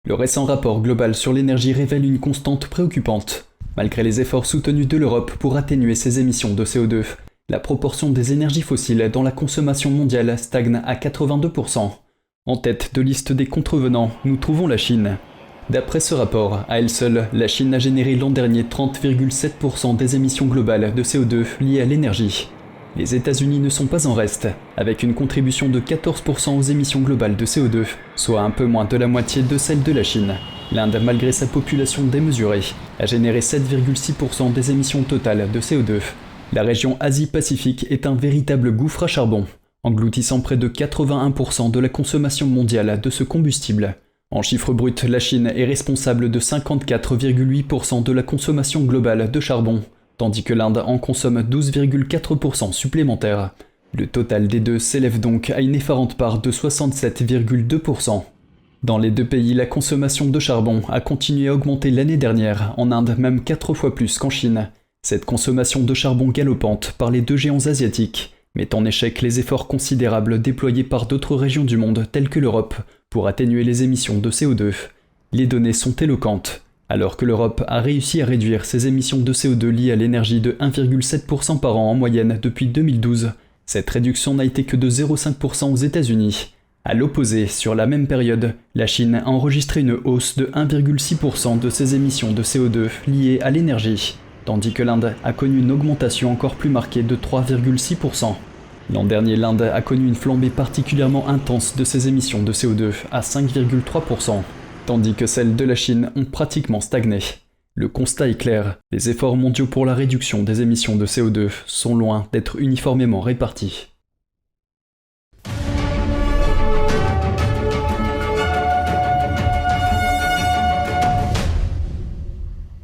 Le récent rapport global sur l'énergie révèle une constante préoccupante. Malgré les efforts soutenus de l'Europe pour atténuer ses émissions de CO2, la proportion des énergies fossiles dans la consommation mondiale stagne à 82%. En tête de liste des contrevenants, nous trouvons la Chine. D'après ce rapport, à elle seule, la Chine a généré l'an dernier 30,7% des émissions globales de CO2 liées à l'énergie. Les États-Unis ne sont pas en reste, avec une contribution de 14% aux émissions globales de CO2, soit un peu moins de la moitié de celle de la Chine. L'Inde, malgré sa population démesurée, a généré 7,6% des émissions totales de CO2. La région Asie-Pacifique est un véritable gouffre à charbon, engloutissant près de 81% de la consommation mondiale de ce combustible. En chiffres bruts, la Chine est responsable de 54,8% de la consommation globale de charbon, tandis que l'Inde en consomme 12,4% supplémentaires. Le total des deux s'élève donc à une effarante part de 67,2%. Dans les deux pays, la consommation de charbon a continué à augmenter l'année dernière, en Inde même 4 fois plus qu'en Chine. Cette consommation de charbon galopante par les deux géants asiatiques met en échec les efforts considérables déployés par d'autres régions du monde telles que l'Europe pour atténuer les émissions de CO2. Les données sont éloquentes. Alors que l'Europe a réussi à réduire ses émissions de CO2 liées à l'énergie de 1,7% par an en moyenne depuis 2012, cette réduction n'a été que de 0,5% aux États-Unis. À l'opposé, sur la même période, la Chine a enregistré une hausse de 1,6% de ses émissions de CO2 liées à l'énergie, tandis que l'Inde a connu une augmentation encore plus marquée de 3,6%. L'an dernier, l'Inde a connu une flambée particulièrement intense de ses émissions de CO2 à 5,3%. Tandis que celles de la Chine ont pratiquement stagné. Le constat est clair, les efforts mondiaux pour la réduction des émissions de CO2 sont loin d'être uniformément répartis.